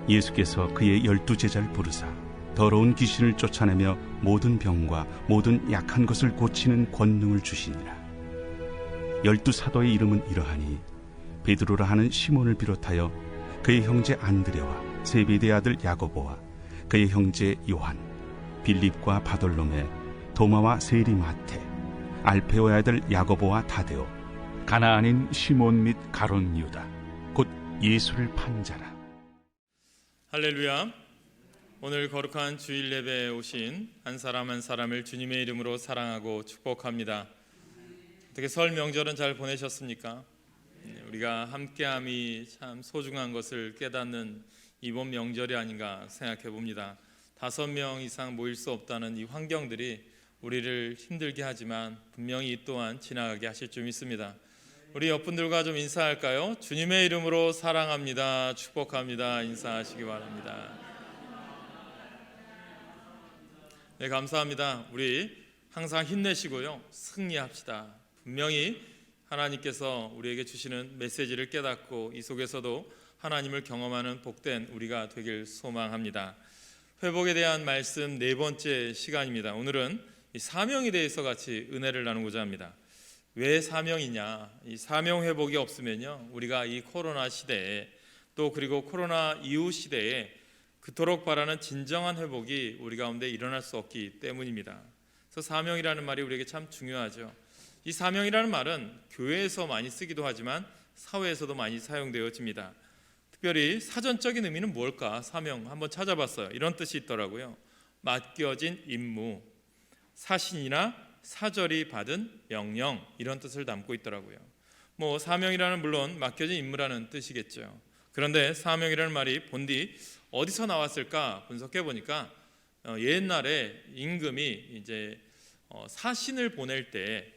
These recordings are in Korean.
예수께서 그의 12제자를 부르사 더러운 귀신을 쫓아내며 모든 병과 모든 약한 것을 고치는 권능을 주시니라. 12사도의 이름은 이러하니 베드로라 하는 시몬을 비롯하여 그의 형제 안드레와 세베대의 아들 야고보와 그의 형제 요한, 빌립과 바돌로메, 도마와 세리마테, 알페오의 아들 야고보와 다데오, 가나안인 시몬 및 가룟 유다, 곧 예수를 판 자라. 할렐루야. 오늘 거룩한 주일 예배에 오신 한 사람 한 사람을 주님의 이름으로 사랑하고 축복합니다. 어떻게 설 명절은 잘 보내셨습니까? 우리가 함께함이 참 소중한 것을 깨닫는 이번 명절이 아닌가 생각해 봅니다. 5명 이상 모일 수 없다는 이 환경들이 우리를 힘들게 하지만 분명히 이 또한 지나가게 하실 줄 믿습니다. 우리 옆분들과 좀 인사할까요? 주님의 이름으로 사랑합니다. 축복합니다. 인사하시기 바랍니다. 네, 감사합니다. 우리 항상 힘내시고요. 승리합시다. 분명히 하나님께서 우리에게 주시는 메시지를 깨닫고 이 속에서도 하나님을 경험하는 복된 우리가 되길 소망합니다. 회복에 대한 말씀 4번째 시간입니다. 오늘은 이 사명에 대해서 같이 은혜를 나누고자 합니다. 왜 사명이냐? 이 사명 회복이 없으면요, 우리가 이 코로나 시대에 또 그리고 코로나 이후 시대에 그토록 바라는 진정한 회복이 우리 가운데 일어날 수 없기 때문입니다. 그래서 사명이라는 말이 우리에게 참 중요하죠. 이 사명이라는 말은 교회에서 많이 쓰기도 하지만 사회에서도 많이 사용되어집니다. 특별히 사전적인 의미는 뭘까? 사명 한번 찾아봤어요. 이런 뜻이 있더라고요. 맡겨진 임무, 사신이나 사절이 받은 명령, 이런 뜻을 담고 있더라고요. 사명이라는 물론 맡겨진 임무라는 뜻이겠죠. 그런데 사명이라는 말이 본디 어디서 나왔을까 분석해 보니까 옛날에 임금이 이제 사신을 보낼 때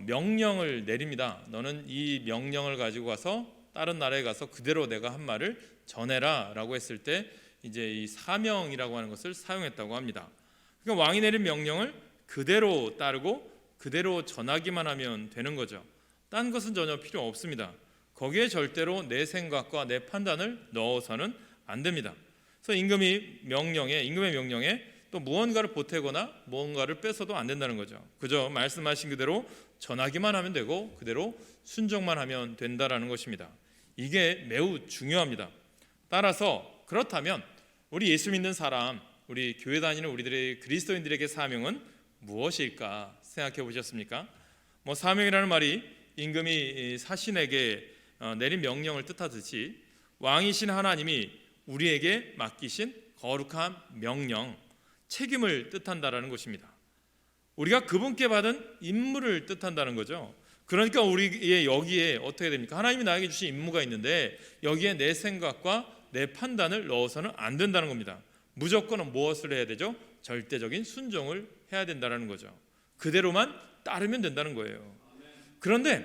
명령을 내립니다. 너는 이 명령을 가지고 가서 다른 나라에 가서 그대로 내가 한 말을 전해라라고 했을 때 이제 이 사명이라고 하는 것을 사용했다고 합니다. 그러니까 왕이 내린 명령을 그대로 따르고 그대로 전하기만 하면 되는 거죠. 딴 것은 전혀 필요 없습니다. 거기에 절대로 내 생각과 내 판단을 넣어서는 안 됩니다. 그래서 임금의 명령에 또 무언가를 보태거나 무언가를 뺏어도 안 된다는 거죠. 그저 말씀하신 그대로 전하기만 하면 되고 그대로 순종만 하면 된다라는 것입니다. 이게 매우 중요합니다. 따라서 그렇다면 우리 예수 믿는 사람, 우리 교회 다니는 우리들의 그리스도인들에게 사명은 무엇일까 생각해 보셨습니까? 사명이라는 말이 임금이 사신에게 내린 명령을 뜻하듯이 왕이신 하나님이 우리에게 맡기신 거룩한 명령, 책임을 뜻한다라는 것입니다. 우리가 그분께 받은 임무를 뜻한다는 거죠. 그러니까 우리의 여기에 어떻게 됩니까? 하나님이 나에게 주신 임무가 있는데 여기에 내 생각과 내 판단을 넣어서는 안 된다는 겁니다. 무조건 무엇을 해야 되죠? 절대적인 순종을 해야 된다는 거죠. 그대로만 따르면 된다는 거예요. 그런데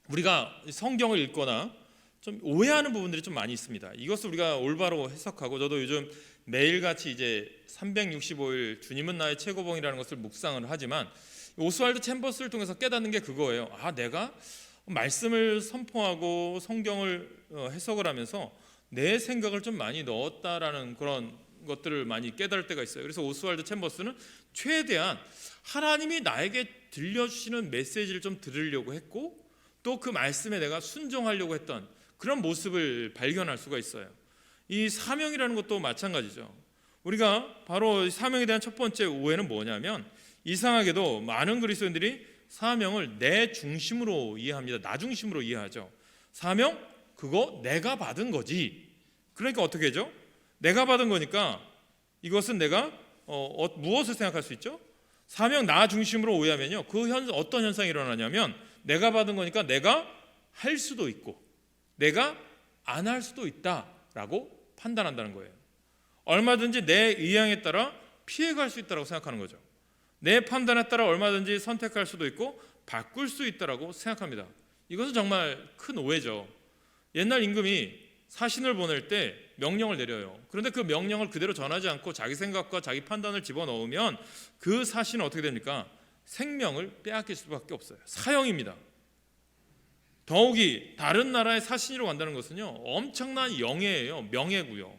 우리가 성경을 읽거나 좀 오해하는 부분들이 좀 많이 있습니다. 이것을 우리가 올바로 해석하고, 저도 요즘 매일같이 이제 365일 주님은 나의 최고봉이라는 것을 묵상을 하지만 오스왈드 챔버스를 통해서 깨닫는 게 그거예요. 내가 말씀을 선포하고 성경을 해석을 하면서 내 생각을 좀 많이 넣었다라는 그런 것들을 많이 깨달을 때가 있어요. 그래서 오스왈드 챔버스는 최대한 하나님이 나에게 들려주시는 메시지를 좀 들으려고 했고, 또 그 말씀에 내가 순종하려고 했던 그런 모습을 발견할 수가 있어요. 이 사명이라는 것도 마찬가지죠. 우리가 바로 사명에 대한 첫 번째 오해는 뭐냐면, 이상하게도 많은 그리스도인들이 사명을 내 중심으로 이해합니다. 나 중심으로 이해하죠. 사명? 그거 내가 받은 거지. 그러니까 어떻게 하죠? 내가 받은 거니까 이것은 내가 무엇을 생각할 수 있죠? 사명 나 중심으로 오해하면요, 어떤 현상이 일어나냐면, 내가 받은 거니까 내가 할 수도 있고 내가 안 할 수도 있다라고 판단한다는 거예요. 얼마든지 내 의향에 따라 피해갈 수 있다고 생각하는 거죠. 내 판단에 따라 얼마든지 선택할 수도 있고 바꿀 수 있다고 생각합니다. 이것은 정말 큰 오해죠. 옛날 임금이 사신을 보낼 때 명령을 내려요. 그런데 그 명령을 그대로 전하지 않고 자기 생각과 자기 판단을 집어넣으면 그 사신은 어떻게 됩니까? 생명을 빼앗길 수밖에 없어요. 사형입니다. 더욱이 다른 나라의 사신으로 간다는 것은요, 엄청난 영예예요. 명예고요.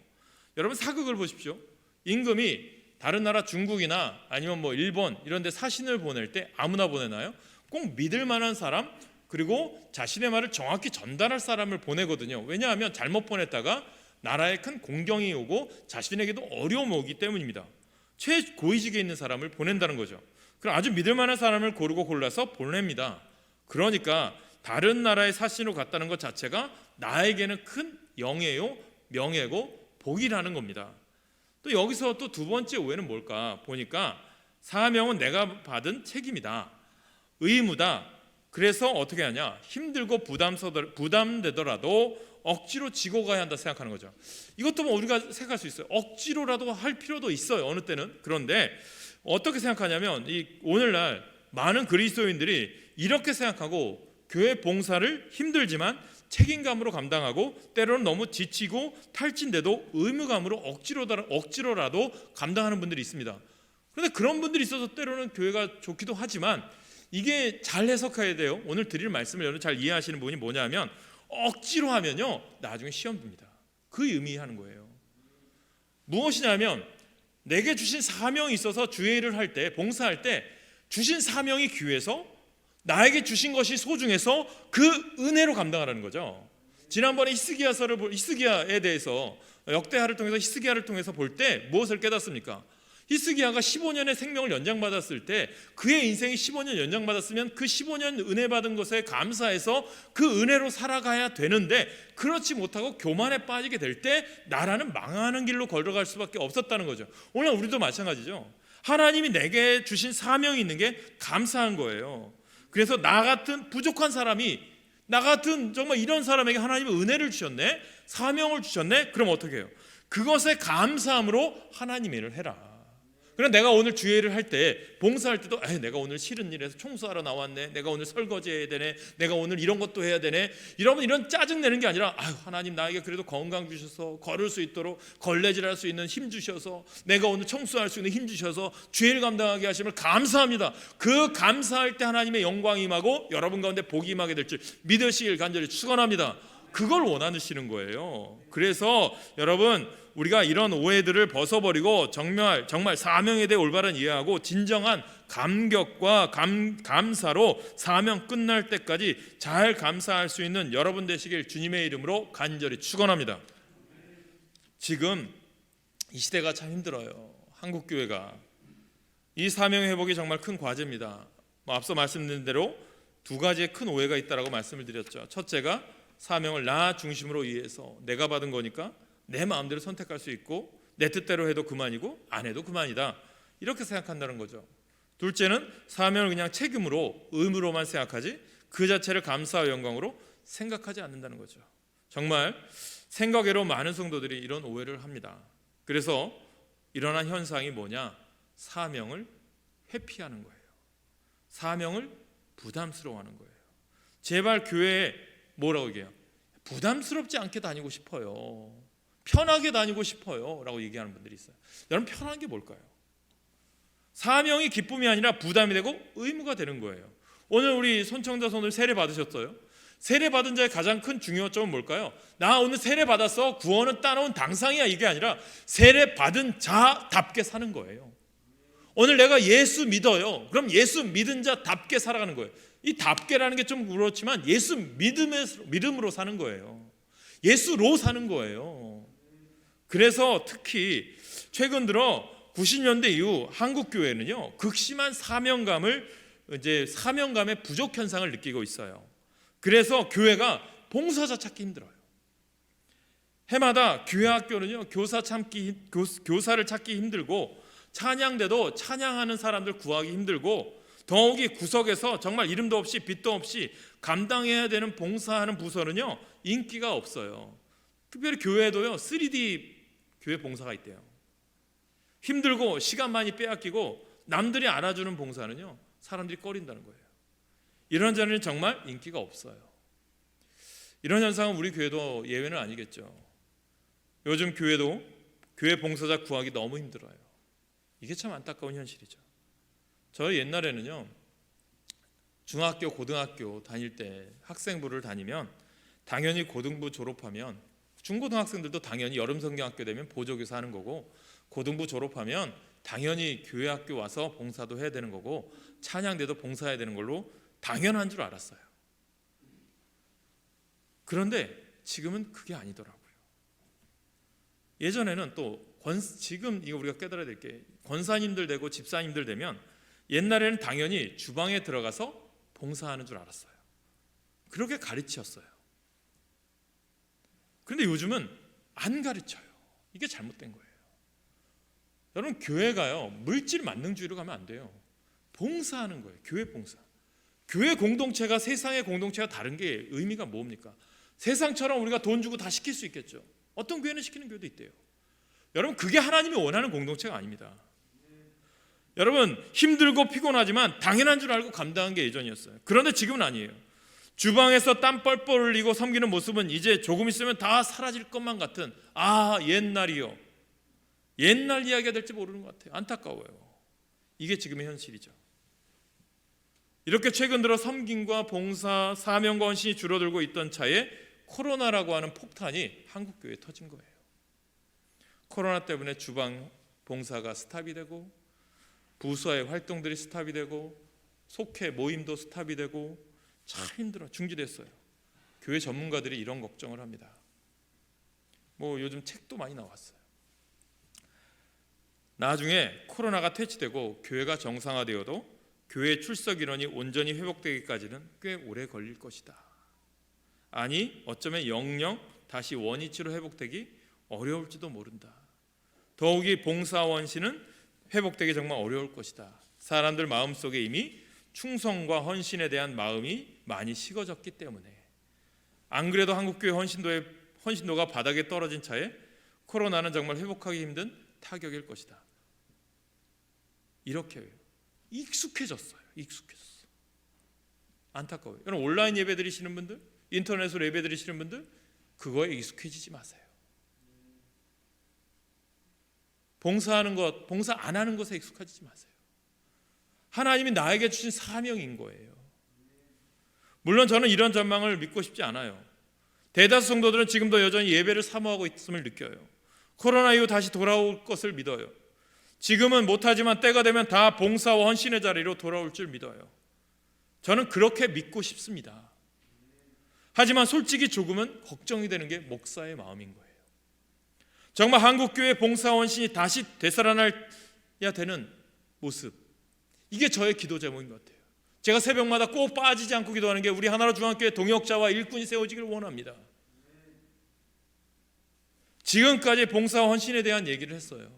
여러분 사극을 보십시오. 임금이 다른 나라 중국이나 아니면 뭐 일본 이런 데 사신을 보낼 때 아무나 보내나요? 꼭 믿을 만한 사람, 그리고 자신의 말을 정확히 전달할 사람을 보내거든요. 왜냐하면 잘못 보냈다가 나라에 큰 공경이 오고 자신에게도 어려움이 오기 때문입니다. 최고위직에 있는 사람을 보낸다는 거죠. 그럼 아주 믿을 만한 사람을 고르고 골라서 보냅니다. 그러니까 다른 나라의 사신으로 갔다는 것 자체가 나에게는 큰 영예요, 명예고 복이라는 겁니다. 또 여기서 또 두 번째 오해는 뭘까 보니까 사명은 내가 받은 책임이다, 의무다. 그래서 어떻게 하냐, 힘들고 부담되더라도 억지로 지고 가야 한다 생각하는 거죠. 이것도 뭐 우리가 생각할 수 있어요. 억지로라도 할 필요도 있어요, 어느 때는. 그런데 어떻게 생각하냐면 이 오늘날 많은 그리스도인들이 이렇게 생각하고 교회 봉사를 힘들지만 책임감으로 감당하고 때로는 너무 지치고 탈진돼도 의무감으로 억지로라도 감당하는 분들이 있습니다. 그런데 그런 분들이 있어서 때로는 교회가 좋기도 하지만 이게 잘 해석해야 돼요. 오늘 드릴 말씀을 여러분 잘 이해하시는 부분이 뭐냐면 억지로 하면요 나중에 시험 듭니다. 그 의미하는 거예요. 무엇이냐면 내게 주신 사명이 있어서 주의 일을 할 때, 봉사할 때 주신 사명이 귀해서 나에게 주신 것이 소중해서 그 은혜로 감당하라는 거죠. 지난번에 히스기야에 대해서 역대하를 통해서 히스기야를 통해서 볼 때 무엇을 깨닫습니까? 히스기야가 15년의 생명을 연장받았을 때 그의 인생이 15년 연장받았으면 그 15년 은혜 받은 것에 감사해서 그 은혜로 살아가야 되는데 그렇지 못하고 교만에 빠지게 될 때 나라는 망하는 길로 걸어갈 수밖에 없었다는 거죠. 오늘 우리도 마찬가지죠. 하나님이 내게 주신 사명이 있는 게 감사한 거예요. 그래서 나 같은 부족한 사람이, 나 같은 정말 이런 사람에게 하나님은 은혜를 주셨네, 사명을 주셨네. 그럼 어떻게 해요? 그것에 감사함으로 하나님의 일을 해라. 그럼 내가 오늘 주의 일을 할 때, 봉사할 때도 내가 오늘 싫은 일에서 청소하러 나왔네, 내가 오늘 설거지해야 되네, 내가 오늘 이런 것도 해야 되네, 여러분 이런 짜증 내는 게 아니라 하나님 나에게 그래도 건강 주셔서 걸을 수 있도록 걸레질할 수 있는 힘 주셔서 내가 오늘 청소할 수 있는 힘 주셔서 주의 일 감당하게 하심을 감사합니다. 그 감사할 때 하나님의 영광이 임하고 여러분 가운데 복이 임하게 될 줄 믿으시길 간절히 축원합니다. 그걸 원하시는 거예요. 그래서 여러분 우리가 이런 오해들을 벗어버리고 정말 사명에 대해 올바른 이해하고 진정한 감격과 감사로 사명 끝날 때까지 잘 감사할 수 있는 여러분 되시길 주님의 이름으로 간절히 축원합니다. 지금 이 시대가 참 힘들어요. 한국교회가 이 사명 회복이 정말 큰 과제입니다. 앞서 말씀드린 대로 두 가지의 큰 오해가 있다라고 말씀을 드렸죠. 첫째가 사명을 나 중심으로 이해해서 내가 받은 거니까 내 마음대로 선택할 수 있고 내 뜻대로 해도 그만이고 안 해도 그만이다, 이렇게 생각한다는 거죠. 둘째는 사명을 그냥 책임으로, 의무로만 생각하지 그 자체를 감사와 영광으로 생각하지 않는다는 거죠. 정말 생각외로 많은 성도들이 이런 오해를 합니다. 그래서 일어난 현상이 뭐냐, 사명을 회피하는 거예요. 사명을 부담스러워하는 거예요. 제발 교회에 뭐라고 얘기해요? 부담스럽지 않게 다니고 싶어요, 편하게 다니고 싶어요 라고 얘기하는 분들이 있어요. 여러분 편한 게 뭘까요? 사명이 기쁨이 아니라 부담이 되고 의무가 되는 거예요. 오늘 우리 손청자손을 세례 받으셨어요? 세례 받은 자의 가장 큰 중요점은 뭘까요? 나 오늘 세례 받았어, 구원은 따놓은 당상이야, 이게 아니라 세례 받은 자답게 사는 거예요. 오늘 내가 예수 믿어요, 그럼 예수 믿은 자답게 살아가는 거예요. 이 답게라는 게 좀 그렇지만 예수 믿음으로 사는 거예요. 예수로 사는 거예요. 그래서 특히 최근 들어 90년대 이후 한국 교회는요 극심한 사명감의 부족 현상을 느끼고 있어요. 그래서 교회가 봉사자 찾기 힘들어요. 해마다 교회 학교는요 교사를 찾기 힘들고 찬양대도 찬양하는 사람들 구하기 힘들고 더욱이 구석에서 정말 이름도 없이 빛도 없이 감당해야 되는 봉사하는 부서는요 인기가 없어요. 특별히 교회도요 3D 교회 봉사가 있대요. 힘들고 시간 많이 빼앗기고 남들이 알아주는 봉사는요 사람들이 꺼린다는 거예요. 이런 자리는 정말 인기가 없어요. 이런 현상은 우리 교회도 예외는 아니겠죠. 요즘 교회도 교회 봉사자 구하기 너무 힘들어요. 이게 참 안타까운 현실이죠. 저희 옛날에는요 중학교 고등학교 다닐 때 학생부를 다니면 당연히 고등부 졸업하면 중고등학생들도 당연히 여름 성경학교 되면 보조교사 하는 거고, 고등부 졸업하면 당연히 교회 학교 와서 봉사도 해야 되는 거고, 찬양대도 봉사해야 되는 걸로 당연한 줄 알았어요. 그런데 지금은 그게 아니더라고요. 예전에는 또 지금 이거 우리가 깨달아야 될 게, 권사님들 되고 집사님들 되면 옛날에는 당연히 주방에 들어가서 봉사하는 줄 알았어요. 그렇게 가르쳤어요. 그런데 요즘은 안 가르쳐요. 이게 잘못된 거예요. 여러분, 교회가요, 물질 만능주의로 가면 안 돼요. 봉사하는 거예요. 교회 봉사. 교회 공동체가 세상의 공동체가 다른 게 의미가 뭡니까? 세상처럼 우리가 돈 주고 다 시킬 수 있겠죠. 어떤 교회는 시키는 교회도 있대요. 여러분, 그게 하나님이 원하는 공동체가 아닙니다. 여러분, 힘들고 피곤하지만 당연한 줄 알고 감당한 게 예전이었어요. 그런데 지금은 아니에요. 주방에서 땀 뻘뻘 흘리고 섬기는 모습은 이제 조금 있으면 다 사라질 것만 같은, 옛날이요. 옛날 이야기가 될지 모르는 것 같아요. 안타까워요. 이게 지금의 현실이죠. 이렇게 최근 들어 섬김과 봉사, 사명과 헌신이 줄어들고 있던 차에 코로나라고 하는 폭탄이 한국교회에 터진 거예요. 코로나 때문에 주방 봉사가 스탑이 되고, 부서의 활동들이 스탑이 되고, 속회 모임도 스탑이 되고, 참 힘들어 중지됐어요. 교회 전문가들이 이런 걱정을 합니다. 요즘 책도 많이 나왔어요. 나중에 코로나가 퇴치되고 교회가 정상화되어도 교회 출석 인원이 온전히 회복되기까지는 꽤 오래 걸릴 것이다. 아니, 어쩌면 영영 다시 원위치로 회복되기 어려울지도 모른다. 더욱이 봉사원신은 회복되기 정말 어려울 것이다. 사람들 마음속에 이미 충성과 헌신에 대한 마음이 많이 식어졌기 때문에. 안 그래도 한국교회 헌신도가 바닥에 떨어진 차에 코로나는 정말 회복하기 힘든 타격일 것이다. 이렇게 익숙해졌어요. 안타까워요. 여러분, 온라인 예배 드리시는 분들, 인터넷으로 예배 드리시는 분들, 그거에 익숙해지지 마세요. 봉사하는 것, 봉사 안 하는 것에 익숙해지지 마세요. 하나님이 나에게 주신 사명인 거예요. 물론 저는 이런 전망을 믿고 싶지 않아요. 대다수 성도들은 지금도 여전히 예배를 사모하고 있음을 느껴요. 코로나 이후 다시 돌아올 것을 믿어요. 지금은 못하지만 때가 되면 다 봉사와 헌신의 자리로 돌아올 줄 믿어요. 저는 그렇게 믿고 싶습니다. 하지만 솔직히 조금은 걱정이 되는 게 목사의 마음인 거예요. 정말 한국교회 봉사와 헌신이 다시 되살아나야 되는 모습, 이게 저의 기도 제목인 것 같아요. 제가 새벽마다 꼭 빠지지 않고 기도하는 게 우리 하나로 중앙교회 동역자와 일꾼이 세워지길 원합니다. 지금까지 봉사와 헌신에 대한 얘기를 했어요.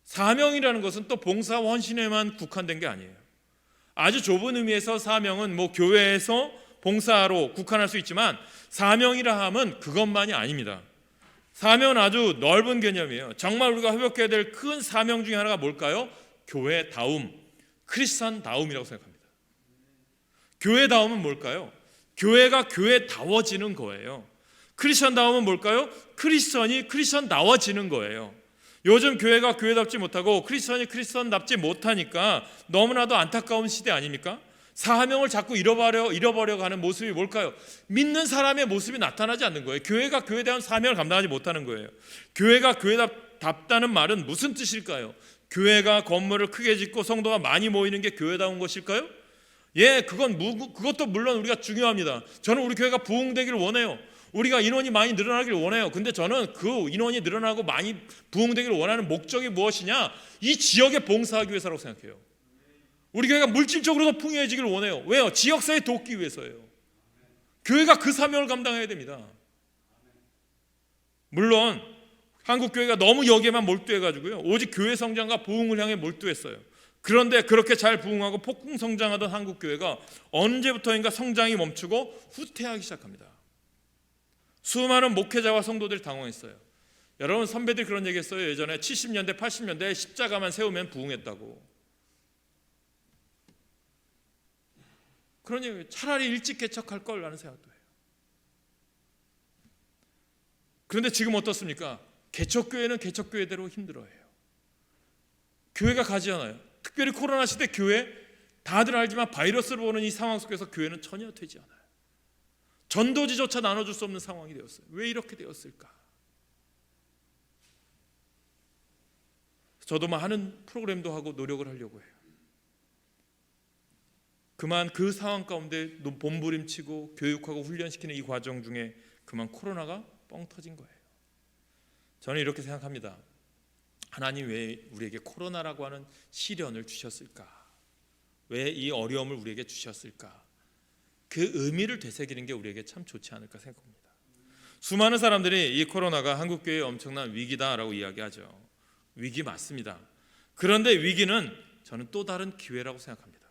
사명이라는 것은 또 봉사와 헌신에만 국한된 게 아니에요. 아주 좁은 의미에서 사명은 교회에서 봉사로 국한할 수 있지만, 사명이라 함은 그것만이 아닙니다. 사명은 아주 넓은 개념이에요. 정말 우리가 회복해야 될 큰 사명 중에 하나가 뭘까요? 교회다움, 크리스천다움이라고 생각합니다. 교회다움은 뭘까요? 교회가 교회다워지는 거예요. 크리스천다움은 뭘까요? 크리스천이 크리스천다워지는 거예요. 요즘 교회가 교회답지 못하고 크리스천이 크리스천답지 못하니까 너무나도 안타까운 시대 아닙니까? 사명을 자꾸 잃어버려 가는 모습이 뭘까요? 믿는 사람의 모습이 나타나지 않는 거예요. 교회가 교회에 대한 사명을 감당하지 못하는 거예요. 교회가 교회답다는 말은 무슨 뜻일까요? 교회가 건물을 크게 짓고 성도가 많이 모이는 게 교회다운 것일까요? 그것도 물론 우리가 중요합니다. 저는 우리 교회가 부흥되기를 원해요. 우리가 인원이 많이 늘어나기를 원해요. 근데 저는 그 인원이 늘어나고 많이 부흥되기를 원하는 목적이 무엇이냐? 이 지역에 봉사하기 위해서라고 생각해요. 우리 교회가 물질적으로도 풍요해지기를 원해요. 왜요? 지역사회에 돕기 위해서예요. 교회가 그 사명을 감당해야 됩니다. 물론 한국교회가 너무 여기에만 몰두해가지고요, 오직 교회 성장과 부흥을 향해 몰두했어요. 그런데 그렇게 잘 부흥하고 폭풍 성장하던 한국교회가 언제부터인가 성장이 멈추고 후퇴하기 시작합니다. 수많은 목회자와 성도들이 당황했어요. 여러분, 선배들이 그런 얘기했어요. 예전에 70년대 80년대에 십자가만 세우면 부흥했다고. 그러니 차라리 일찍 개척할 걸 라는 생각도 해요. 그런데 지금 어떻습니까? 개척교회는 개척교회대로 힘들어해요. 교회가 가지 않아요. 특별히 코로나 시대 교회, 다들 알지만 바이러스를 보는 이 상황 속에서 교회는 전혀 되지 않아요. 전도지조차 나눠줄 수 없는 상황이 되었어요. 왜 이렇게 되었을까? 저도 많은 프로그램도 하고 노력을 하려고 해요. 그만 그 상황 가운데 몸부림치고 교육하고 훈련시키는 이 과정 중에 그만 코로나가 뻥 터진 거예요. 저는 이렇게 생각합니다. 하나님 왜 우리에게 코로나라고 하는 시련을 주셨을까? 왜 이 어려움을 우리에게 주셨을까? 그 의미를 되새기는 게 우리에게 참 좋지 않을까 생각합니다. 수많은 사람들이 이 코로나가 한국교회의 엄청난 위기다라고 이야기하죠. 위기 맞습니다. 그런데 위기는 저는 또 다른 기회라고 생각합니다.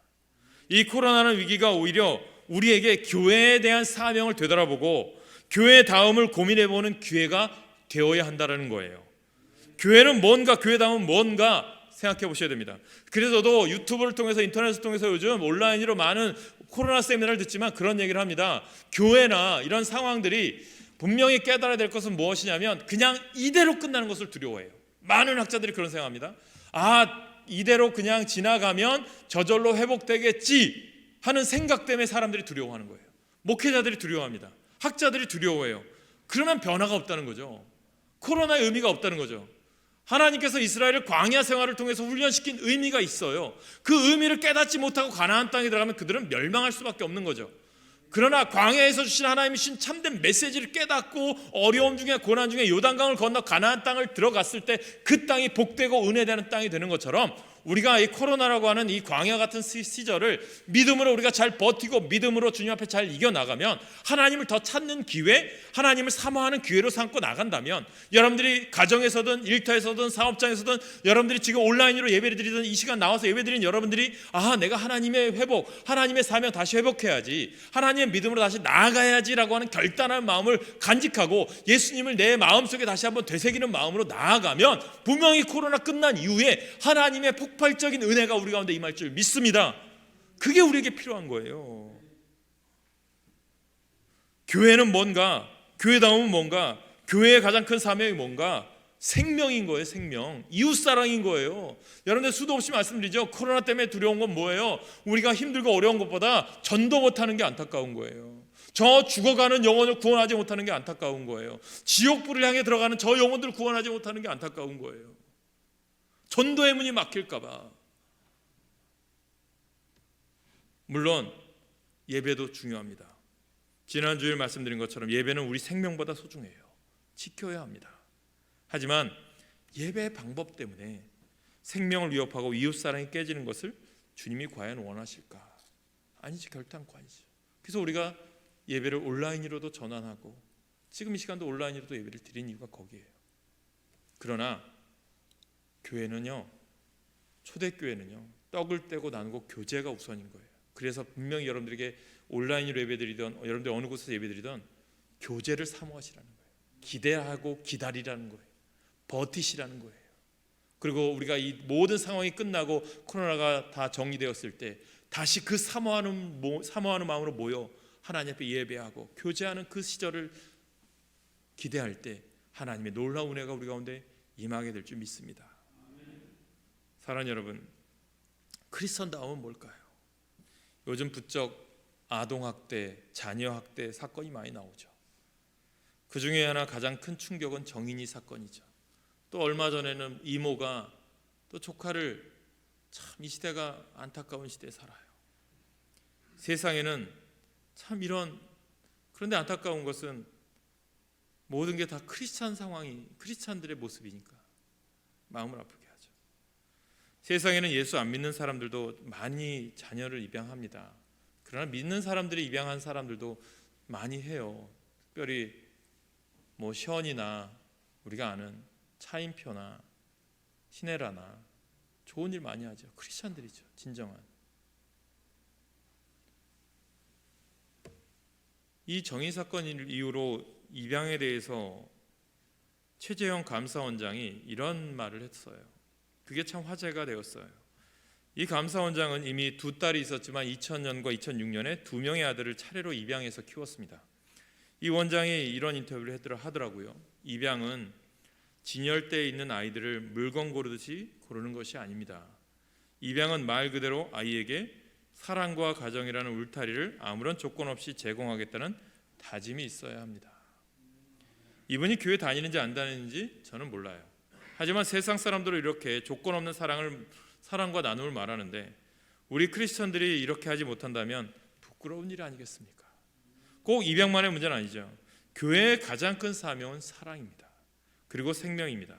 이 코로나는 위기가 오히려 우리에게 교회에 대한 사명을 되돌아보고 교회 다음을 고민해보는 기회가 되어야 한다는 거예요. 교회는 뭔가, 교회 다음은 뭔가 생각해 보셔야 됩니다. 그래서 저도 유튜브를 통해서 인터넷을 통해서 요즘 온라인으로 많은 코로나 세미나를 듣지만 그런 얘기를 합니다. 교회나 이런 상황들이 분명히 깨달아야 될 것은 무엇이냐면 그냥 이대로 끝나는 것을 두려워해요. 많은 학자들이 그런 생각합니다. 이대로 그냥 지나가면 저절로 회복되겠지 하는 생각 때문에 사람들이 두려워하는 거예요. 목회자들이 두려워합니다. 학자들이 두려워해요. 그러면 변화가 없다는 거죠. 코로나의 의미가 없다는 거죠. 하나님께서 이스라엘을 광야 생활을 통해서 훈련시킨 의미가 있어요. 그 의미를 깨닫지 못하고 가나안 땅에 들어가면 그들은 멸망할 수밖에 없는 거죠. 그러나 광야에서 주신 하나님이 주신 참된 메시지를 깨닫고 어려움 중에 고난 중에 요단강을 건너 가나안 땅을 들어갔을 때 그 땅이 복되고 은혜되는 땅이 되는 것처럼 우리가 이 코로나라고 하는 이 광야 같은 시절을 믿음으로 우리가 잘 버티고 믿음으로 주님 앞에 잘 이겨나가면 하나님을 더 찾는 기회, 하나님을 사모하는 기회로 삼고 나간다면 여러분들이 가정에서든 일터에서든 사업장에서든 여러분들이 지금 온라인으로 예배를 드리든 이 시간 나와서 예배 드리는 여러분들이 내가 하나님의 회복, 하나님의 사명 다시 회복해야지, 하나님의 믿음으로 다시 나아가야지라고 하는 결단한 마음을 간직하고 예수님을 내 마음속에 다시 한번 되새기는 마음으로 나아가면 분명히 코로나 끝난 이후에 하나님의 폭발적인 은혜가 우리 가운데 임할 줄 믿습니다. 그게 우리에게 필요한 거예요. 교회는 뭔가, 교회다움은 뭔가, 교회의 가장 큰 사명이 뭔가, 생명인 거예요. 생명, 이웃사랑인 거예요. 여러분들 수도 없이 말씀드리죠. 코로나 때문에 두려운 건 뭐예요? 우리가 힘들고 어려운 것보다 전도 못하는 게 안타까운 거예요. 저 죽어가는 영혼을 구원하지 못하는 게 안타까운 거예요. 지옥불을 향해 들어가는 저 영혼들을 구원하지 못하는 게 안타까운 거예요. 전도의 문이 막힐까 봐. 물론 예배도 중요합니다. 지난주에 말씀드린 것처럼 예배는 우리 생명보다 소중해요. 지켜야 합니다. 하지만 예배의 방법 때문에 생명을 위협하고 이웃사랑이 깨지는 것을 주님이 과연 원하실까? 아니지, 결단코 아니죠. 그래서 우리가 예배를 온라인으로도 전환하고 지금 이 시간도 온라인으로도 예배를 드린 이유가 거기에요. 그러나 교회는요, 초대교회는요, 떡을 떼고 나누고 교제가 우선인 거예요. 그래서 분명히 여러분들에게 온라인으로 예배드리던 여러분들 어느 곳에서 예배드리던 교제를 사모하시라는 거예요. 기대하고 기다리라는 거예요. 버티시라는 거예요. 그리고 우리가 이 모든 상황이 끝나고 코로나가 다 정리되었을 때 다시 그 사모하는 마음으로 모여 하나님 앞에 예배하고 교제하는 그 시절을 기대할 때 하나님의 놀라운 은혜가 우리 가운데 임하게 될 줄 믿습니다. 사랑하는 여러분, 크리스천다움은 뭘까요? 요즘 부쩍 아동학대, 자녀학대 사건이 많이 나오죠. 그 중에 하나 가장 큰 충격은 정인이 사건이죠. 또 얼마 전에는 이모가 또 조카를, 참 이 시대가 안타까운 시대에 살아요. 세상에는 참 이런, 그런데 안타까운 것은 모든 게 다 크리스찬 상황이, 크리스찬들의 모습이니까 마음을 아프게 하죠. 세상에는 예수 안 믿는 사람들도 많이 자녀를 입양합니다. 그러나 믿는 사람들이 입양한 사람들도 많이 해요. 특별히 뭐 션이나 우리가 아는 차인표나 시네라나 좋은 일 많이 하죠. 크리스찬들이죠, 진정한. 이 정의 사건 이후로 입양에 대해서 최재형 감사원장이 이런 말을 했어요. 그게 참 화제가 되었어요. 이 감사원장은 이미 두 딸이 있었지만 2000년과 2006년에 두 명의 아들을 차례로 입양해서 키웠습니다. 이 원장이 이런 인터뷰를 하더라고요. 입양은 진열대에 있는 아이들을 물건 고르듯이 고르는 것이 아닙니다. 입양은 말 그대로 아이에게 사랑과 가정이라는 울타리를 아무런 조건 없이 제공하겠다는 다짐이 있어야 합니다. 이분이 교회 다니는지 안 다니는지 저는 몰라요. 하지만 세상 사람들은 이렇게 조건 없는 사랑과 나눔을 말하는데 우리 크리스천들이 이렇게 하지 못한다면 부끄러운 일 아니겠습니까? 꼭 입양만의 문제는 아니죠. 교회의 가장 큰 사명은 사랑입니다. 그리고 생명입니다.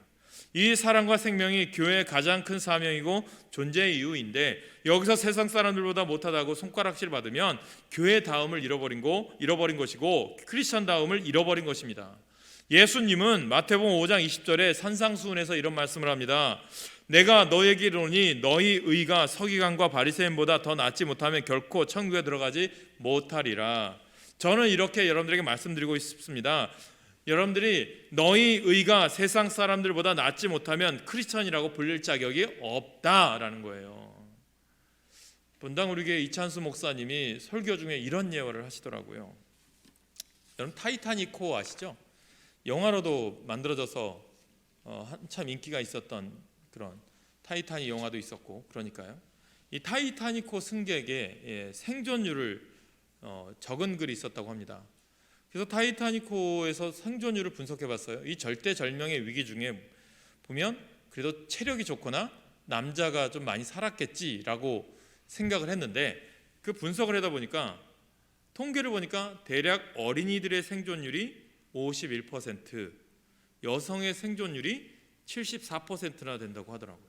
이 사랑과 생명이 교회의 가장 큰 사명이고 존재의 이유인데 여기서 세상 사람들보다 못하다고 손가락질 받으면 교회 다움을 잃어버린 것이고 크리스천 다움을 잃어버린 것입니다. 예수님은 마태복음 5장 20절에 산상수훈에서 이런 말씀을 합니다. 내가 너에게 이르노니 너희 의가 서기관과 바리새인보다 더 낫지 못하면 결코 천국에 들어가지 못하리라. 저는 이렇게 여러분들에게 말씀드리고 싶습니다. 여러분들이 너희 의가 세상 사람들보다 낫지 못하면 크리스천이라고 불릴 자격이 없다라는 거예요. 본당 우리 교회 이찬수 목사님이 설교 중에 이런 예언을 하시더라고요. 여러분 타이타닉호 아시죠? 영화로도 만들어져서 한참 인기가 있었던 그런 타이타닉 영화도 있었고, 그러니까요. 이 타이타닉호 승객의 생존율을 적은 글이 있었다고 합니다. 그래서 타이타닉호에서 생존율을 분석해봤어요. 이 절대절명의 위기 중에 보면 그래도 체력이 좋거나 남자가 좀 많이 살았겠지라고 생각을 했는데 그 분석을 하다 보니까 통계를 보니까 대략 어린이들의 생존율이 51%, 여성의 생존율이 74%나 된다고 하더라고요.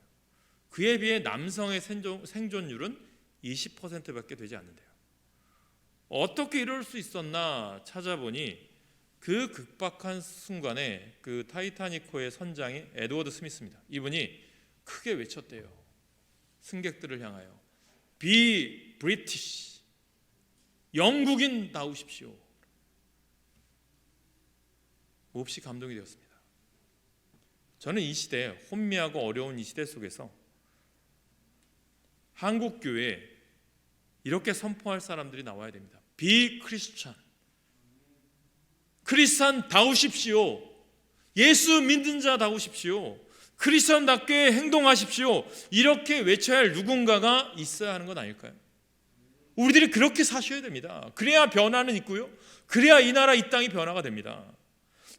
그에 비해 남성의 생존율은 20%밖에 되지 않는데요. 어떻게 이럴 수 있었나 찾아보니 그 극박한 순간에 그 타이타닉호의 선장이 에드워드 스미스입니다. 이분이 크게 외쳤대요. 승객들을 향하여 Be British, 영국인 나오십시오. 몹시 감동이 되었습니다. 저는 이 시대에 혼미하고 어려운 이 시대 속에서 한국 교회에 이렇게 선포할 사람들이 나와야 됩니다. Be Christian, 크리스찬 다우십시오. 예수 믿는 자 다우십시오. 크리스찬답게 행동하십시오. 이렇게 외쳐야 할 누군가가 있어야 하는 건 아닐까요? 우리들이 그렇게 사셔야 됩니다. 그래야 변화는 있고요, 그래야 이 나라 이 땅이 변화가 됩니다.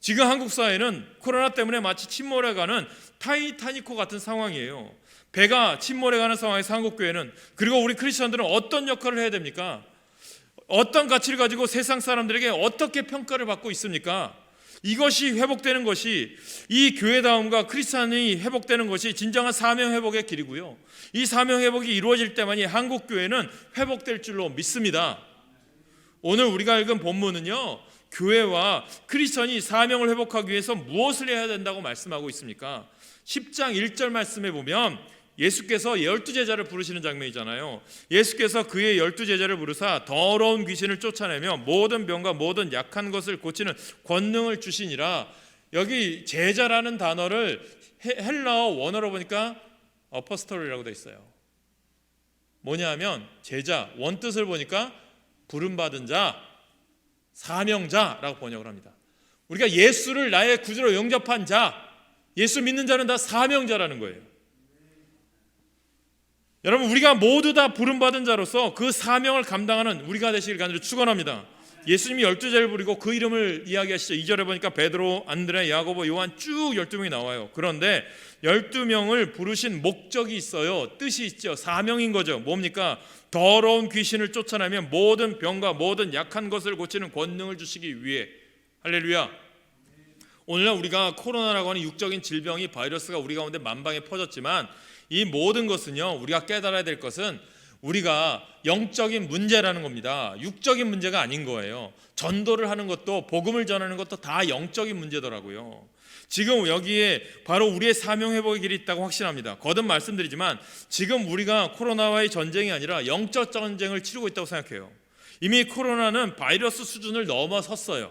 지금 한국 사회는 코로나 때문에 마치 침몰해가는 타이타닉호 같은 상황이에요. 배가 침몰해가는 상황에서 한국교회는, 그리고 우리 크리스천들은 어떤 역할을 해야 됩니까? 어떤 가치를 가지고 세상 사람들에게 어떻게 평가를 받고 있습니까? 이것이 회복되는 것이, 이 교회다움과 크리스찬이 회복되는 것이 진정한 사명 회복의 길이고요, 이 사명 회복이 이루어질 때만이 한국교회는 회복될 줄로 믿습니다. 오늘 우리가 읽은 본문은요, 교회와 크리스천이 사명을 회복하기 위해서 무엇을 해야 된다고 말씀하고 있습니까? 10장 1절 말씀에 보면 예수께서 12제자를 부르시는 장면이잖아요. 예수께서 그의 12제자를 부르사 더러운 귀신을 쫓아내며 모든 병과 모든 약한 것을 고치는 권능을 주시니라. 여기 제자라는 단어를 헬라어 원어로 보니까 어퍼스톨이라고 되어 있어요. 뭐냐 하면 제자, 원뜻을 보니까 부름받은 자, 사명자라고 번역을 합니다. 우리가 예수를 나의 구주로 영접한 자, 예수 믿는 자는 다 사명자라는 거예요. 여러분, 우리가 모두 다 부름받은 자로서 그 사명을 감당하는 우리가 되시길 간절히 축원합니다. 예수님이 12제자를 부리고 그 이름을 이야기하시죠. 2절에 보니까 베드로, 안드레, 야고보, 요한 쭉 12명이 나와요. 그런데 12명을 부르신 목적이 있어요. 뜻이 있죠. 사명인 거죠. 뭡니까? 더러운 귀신을 쫓아내며 모든 병과 모든 약한 것을 고치는 권능을 주시기 위해. 할렐루야. 오늘날 우리가 코로나라고 하는 육적인 질병이, 바이러스가 우리 가운데 만방에 퍼졌지만 이 모든 것은요, 우리가 깨달아야 될 것은 우리가 영적인 문제라는 겁니다. 육적인 문제가 아닌 거예요. 전도를 하는 것도, 복음을 전하는 것도 다 영적인 문제더라고요. 지금 여기에 바로 우리의 사명 회복의 길이 있다고 확신합니다. 거듭 말씀드리지만 지금 우리가 코로나와의 전쟁이 아니라 영적 전쟁을 치르고 있다고 생각해요. 이미 코로나는 바이러스 수준을 넘어섰어요.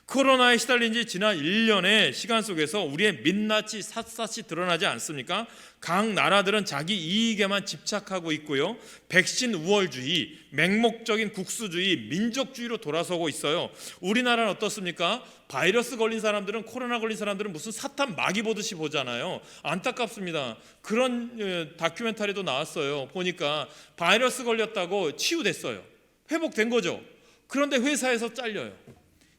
코로나에 시달린 지 지난 1년의 시간 속에서 우리의 민낯이 샅샅이 드러나지 않습니까? 각 나라들은 자기 이익에만 집착하고 있고요, 백신 우월주의, 맹목적인 국수주의, 민족주의로 돌아서고 있어요. 우리나라는 어떻습니까? 바이러스 걸린 사람들은, 코로나 걸린 사람들은 무슨 사탄 마귀 보듯이 보잖아요. 안타깝습니다. 그런 다큐멘터리도 나왔어요. 보니까 바이러스 걸렸다고 치유됐어요. 회복된 거죠. 그런데 회사에서 잘려요.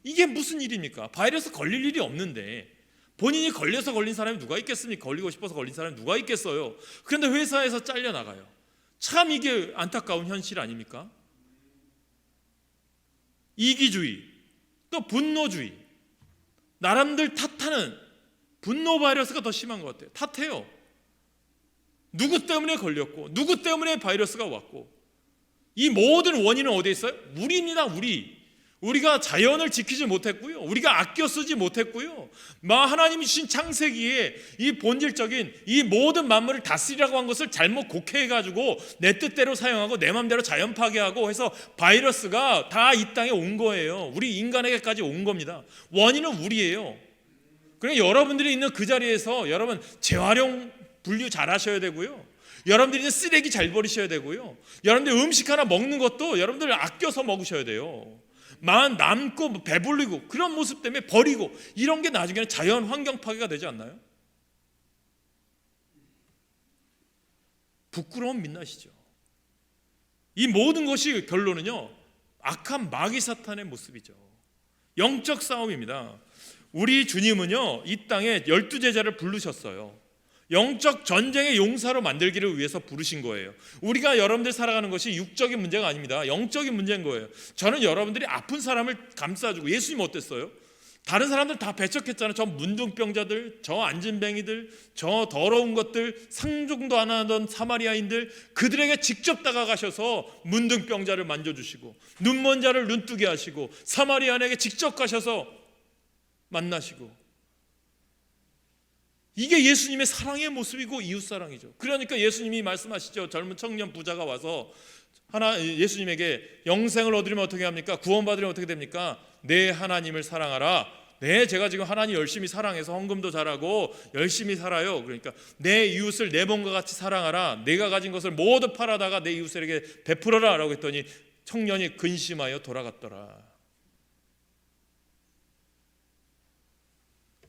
이게 무슨 일입니까? 바이러스 걸릴 일이 없는데 본인이 걸려서 걸린 사람이 누가 있겠습니까? 걸리고 싶어서 걸린 사람이 누가 있겠어요? 그런데 회사에서 잘려나가요. 참 이게 안타까운 현실 아닙니까? 이기주의, 또 분노주의, 나름들 탓하는 분노 바이러스가 더 심한 것 같아요. 탓해요. 누구 때문에 걸렸고 누구 때문에 바이러스가 왔고, 이 모든 원인은 어디에 있어요? 우리입니다. 우리가 자연을 지키지 못했고요, 우리가 아껴 쓰지 못했고요, 하나님이 주신 창세기에 이 본질적인 이 모든 만물을 다스리라고 한 것을 잘못 곡해해가지고 내 뜻대로 사용하고 내 마음대로 자연 파괴하고 해서 바이러스가 다 이 땅에 온 거예요. 우리 인간에게까지 온 겁니다. 원인은 우리예요. 그러니까 여러분들이 있는 그 자리에서 여러분 재활용 분류 잘 하셔야 되고요, 여러분들이 있는 쓰레기 잘 버리셔야 되고요, 여러분들 음식 하나 먹는 것도 여러분들 아껴서 먹으셔야 돼요. 남고 배불리고 그런 모습 때문에 버리고 이런 게 나중에는 자연 환경 파괴가 되지 않나요? 부끄러운 민낯이죠. 이 모든 것이 결론은요, 악한 마귀 사탄의 모습이죠. 영적 싸움입니다. 우리 주님은요, 이 땅에 12제자를 부르셨어요. 영적 전쟁의 용사로 만들기를 위해서 부르신 거예요. 우리가 여러분들 살아가는 것이 육적인 문제가 아닙니다. 영적인 문제인 거예요. 저는 여러분들이 아픈 사람을 감싸주고, 예수님 어땠어요? 다른 사람들 다 배척했잖아요. 저 문둥병자들, 저 안진뱅이들, 저 더러운 것들, 상종도 안 하던 사마리아인들, 그들에게 직접 다가가셔서 문둥병자를 만져주시고 눈먼 자를 눈뜨게 하시고 사마리아인에게 직접 가셔서 만나시고, 이게 예수님의 사랑의 모습이고 이웃사랑이죠. 그러니까 예수님이 말씀하시죠. 젊은 청년 부자가 와서 예수님에게 영생을 얻으려면 어떻게 합니까? 구원받으려면 어떻게 됩니까? 내 하나님을 사랑하라. 네, 제가 지금 하나님 열심히 사랑해서 헌금도 잘하고 열심히 살아요. 그러니까 내 이웃을 내 몸과 같이 사랑하라. 내가 가진 것을 모두 팔아다가 내 이웃에게 베풀어라 라고 했더니 청년이 근심하여 돌아갔더라.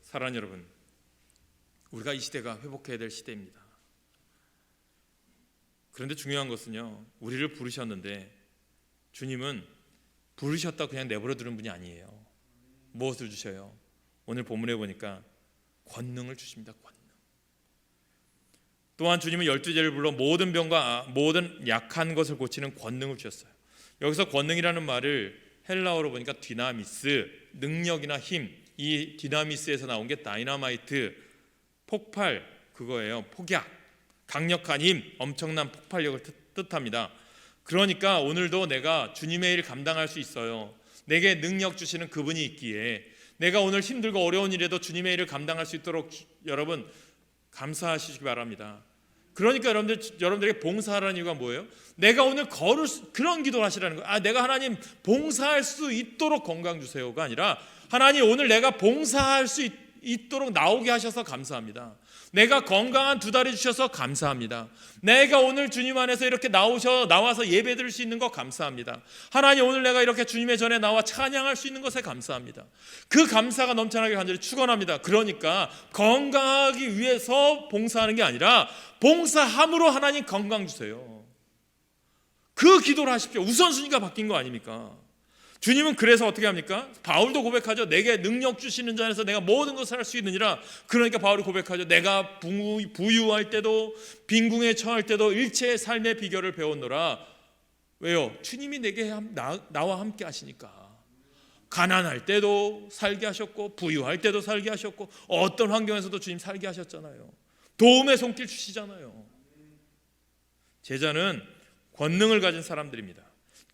사랑하는 여러분, 우리가 이 시대가 회복해야 될 시대입니다. 그런데 중요한 것은요, 우리를 부르셨는데 주님은 부르셨다 그냥 내버려 두는 분이 아니에요. 무엇을 주셔요? 오늘 본문에 보니까 권능을 주십니다. 권능. 또한 주님은 12제를 불러 모든 병과 모든 약한 것을 고치는 권능을 주셨어요. 여기서 권능이라는 말을 헬라어로 보니까 디나미스, 능력이나 힘, 이 디나미스에서 나온 게 다이너마이트, 폭발, 그거예요. 폭약, 강력한 힘, 엄청난 폭발력을 뜻합니다. 그러니까 오늘도 내가 주님의 일 감당할 수 있어요. 내게 능력 주시는 그분이 있기에 내가 오늘 힘들고 어려운 일에도 주님의 일을 감당할 수 있도록 여러분 감사하시기 바랍니다. 그러니까 여러분들에게 봉사하라는 이유가 뭐예요? 내가 오늘 그런 기도를 하시라는 거예요. 내가 하나님 봉사할 수 있도록 건강 주세요가 아니라, 하나님 오늘 내가 봉사할 수 있도록 나오게 하셔서 감사합니다. 내가 건강한 두 다리 주셔서 감사합니다. 내가 오늘 주님 안에서 이렇게 나와서 예배 드릴 수 있는 것 감사합니다. 하나님 오늘 내가 이렇게 주님의 전에 나와 찬양할 수 있는 것에 감사합니다. 그 감사가 넘쳐나게 간절히 축원합니다. 그러니까 건강하기 위해서 봉사하는 게 아니라 봉사함으로 하나님 건강 주세요. 그 기도를 하십시오. 우선순위가 바뀐 거 아닙니까? 주님은 그래서 어떻게 합니까? 바울도 고백하죠. 내게 능력 주시는 자 안에서 내가 모든 것을 할 수 있느니라. 그러니까 바울이 고백하죠. 내가 부유할 때도 빈궁에 처할 때도 일체의 삶의 비결을 배웠노라. 왜요? 주님이 내게 나와 함께 하시니까. 가난할 때도 살게 하셨고 부유할 때도 살게 하셨고 어떤 환경에서도 주님 살게 하셨잖아요. 도움의 손길 주시잖아요. 제자는 권능을 가진 사람들입니다.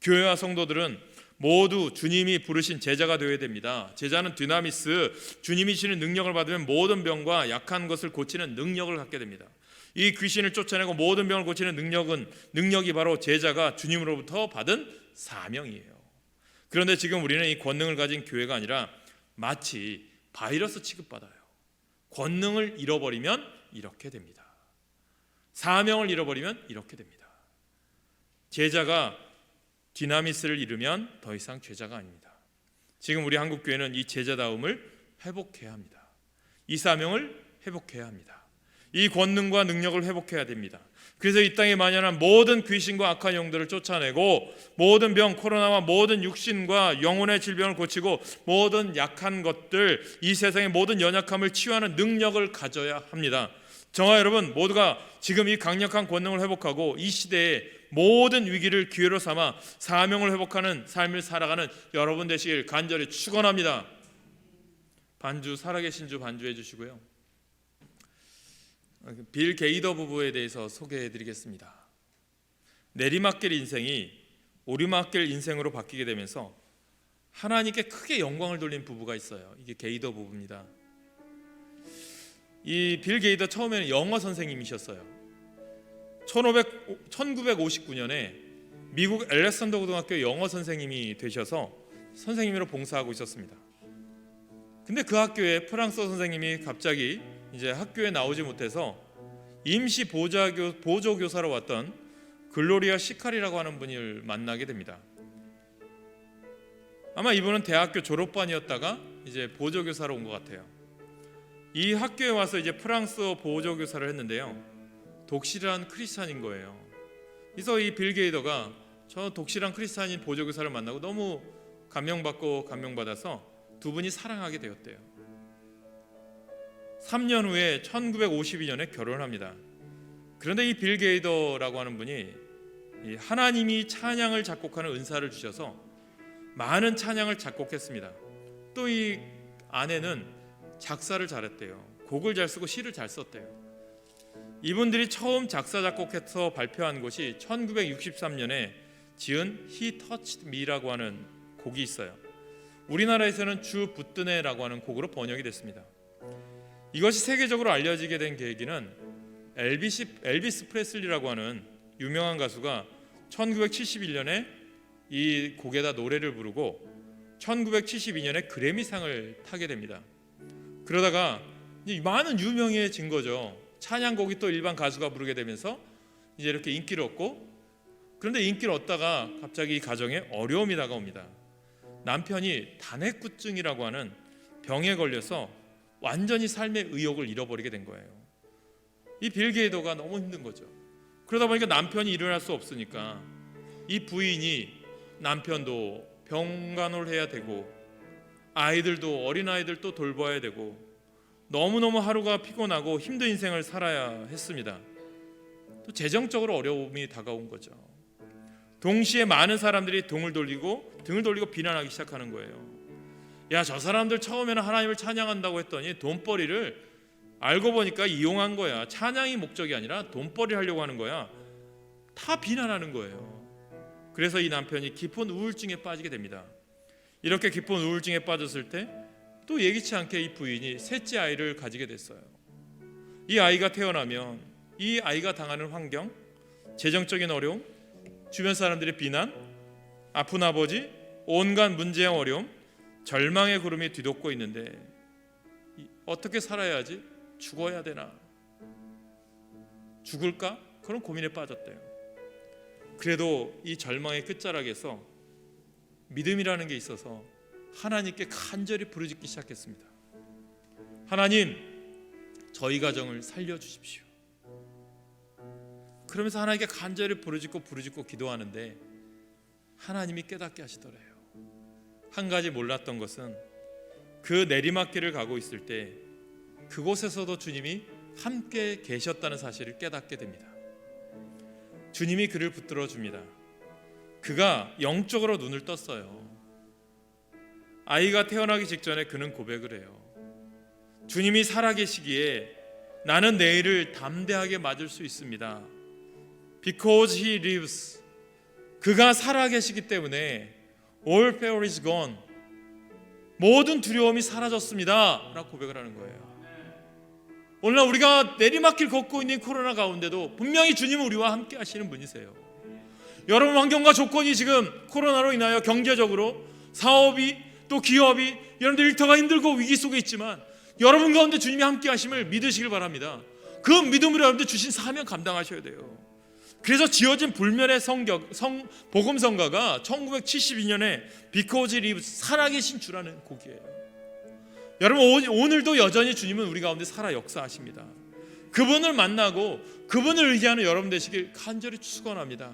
교회와 성도들은 모두 주님이 부르신 제자가 되어야 됩니다. 제자는 디나미스, 주님이 주시는 능력을 받으면 모든 병과 약한 것을 고치는 능력을 갖게 됩니다. 이 귀신을 쫓아내고 모든 병을 고치는 능력이 바로 제자가 주님으로부터 받은 사명이에요. 그런데 지금 우리는 이 권능을 가진 교회가 아니라 마치 바이러스 취급받아요. 권능을 잃어버리면 이렇게 됩니다. 사명을 잃어버리면 이렇게 됩니다. 제자가 디나미스를 잃으면 더 이상 제자가 아닙니다. 지금 우리 한국교회는 이 제자다움을 회복해야 합니다. 이 사명을 회복해야 합니다. 이 권능과 능력을 회복해야 됩니다. 그래서 이 땅에 만연한 모든 귀신과 악한 영들을 쫓아내고 모든 병, 코로나와 모든 육신과 영혼의 질병을 고치고 모든 약한 것들, 이 세상의 모든 연약함을 치유하는 능력을 가져야 합니다. 저와 여러분 모두가 지금 이 강력한 권능을 회복하고 이 시대에 모든 위기를 기회로 삼아 사명을 회복하는 삶을 살아가는 여러분 되시길 간절히 축원합니다. 반주, 살아계신 주 반주해 주시고요. 빌 게이더 부부에 대해서 소개해 드리겠습니다. 내리막길 인생이 오르막길 인생으로 바뀌게 되면서 하나님께 크게 영광을 돌린 부부가 있어요. 이게 게이더 부부입니다. 이 빌 게이더 처음에는 영어 선생님이셨어요. 1959년에 미국 엘렉산더 고등학교 영어 선생님이 되셔서 선생님으로 봉사하고 있었습니다. 근데 그 학교에 프랑스어 선생님이 갑자기 이제 학교에 나오지 못해서 임시 보조교사로 왔던 글로리아 시칼이라고 하는 분을 만나게 됩니다. 아마 이분은 대학교 졸업반이었다가 이제 보조교사로 온 것 같아요. 이 학교에 와서 이제 프랑스어 보조교사를 했는데요, 독실한 크리스찬인 거예요. 그래서 이 빌 게이더가 저 독실한 크리스찬인 보조교사를 만나고 너무 감명받아서 두 분이 사랑하게 되었대요. 3년 후에 1952년에 결혼합니다. 그런데 이 빌 게이더라고 하는 분이 하나님이 찬양을 작곡하는 은사를 주셔서 많은 찬양을 작곡했습니다. 또 이 아내는 작사를 잘했대요. 곡을 잘 쓰고 시를 잘 썼대요. 이분들이 처음 작사 작곡해서 발표한 것이 1963년에 지은 He Touched Me라고 하는 곡이 있어요. 우리나라에서는 주 붙드네라고 하는 곡으로 번역이 됐습니다. 이것이 세계적으로 알려지게 된 계기는 엘비스 프레슬리라고 하는 유명한 가수가 1971년에 이 곡에다 노래를 부르고 1972년에 그래미상을 타게 됩니다. 그러다가 많은 유명해진 거죠. 찬양곡이 또 일반 가수가 부르게 되면서 이제 이렇게 인기를 얻고, 그런데 인기를 얻다가 갑자기 이 가정에 어려움이 다가옵니다. 남편이 단핵구증이라고 하는 병에 걸려서 완전히 삶의 의욕을 잃어버리게 된 거예요. 이 빌 게이더가 너무 힘든 거죠. 그러다 보니까 남편이 일어날 수 없으니까 이 부인이 남편도 병간호를 해야 되고 아이들도 어린아이들도 돌봐야 되고 너무너무 하루가 피곤하고 힘든 인생을 살아야 했습니다. 또 재정적으로 어려움이 다가온 거죠. 동시에 많은 사람들이 등을 돌리고 비난하기 시작하는 거예요. 야, 저 사람들 처음에는 하나님을 찬양한다고 했더니 돈벌이를 알고 보니까 이용한 거야. 찬양이 목적이 아니라 돈벌이 하려고 하는 거야. 다 비난하는 거예요. 그래서 이 남편이 깊은 우울증에 빠지게 됩니다. 이렇게 깊은 우울증에 빠졌을 때 또 예기치 않게 이 부인이 셋째 아이를 가지게 됐어요. 이 아이가 태어나면 이 아이가 당하는 환경, 재정적인 어려움, 주변 사람들의 비난, 아픈 아버지, 온갖 문제와 어려움, 절망의 구름이 뒤덮고 있는데 어떻게 살아야 하지? 죽어야 되나? 죽을까? 그런 고민에 빠졌대요. 그래도 이 절망의 끝자락에서 믿음이라는 게 있어서 하나님께 간절히 부르짖기 시작했습니다. 하나님, 저희 가정을 살려주십시오. 그러면서 하나님께 간절히 부르짖고 기도하는데 하나님이 깨닫게 하시더래요. 한 가지 몰랐던 것은 그 내리막길을 가고 있을 때 그곳에서도 주님이 함께 계셨다는 사실을 깨닫게 됩니다. 주님이 그를 붙들어 줍니다. 그가 영적으로 눈을 떴어요. 아이가 태어나기 직전에 그는 고백을 해요. 주님이 살아계시기에 나는 내일을 담대하게 맞을 수 있습니다. Because he lives. 그가 살아계시기 때문에 All fear is gone. 모든 두려움이 사라졌습니다 라고 고백을 하는 거예요. 오늘날 우리가 내리막길 걷고 있는 코로나 가운데도 분명히 주님은 우리와 함께 하시는 분이세요. 여러분 환경과 조건이 지금 코로나로 인하여 경제적으로 사업이 또 기업이 여러분들 일터가 힘들고 위기 속에 있지만 여러분 가운데 주님이 함께 하심을 믿으시길 바랍니다. 그 믿음으로 여러분들 주신 사명 감당하셔야 돼요. 그래서 지어진 불멸의 복음성가가 1972년에 Because he lives, 살아계신 주라는 곡이에요. 여러분 오늘도 여전히 주님은 우리 가운데 살아 역사하십니다. 그분을 만나고 그분을 의지하는 여러분 되시길 간절히 축원합니다.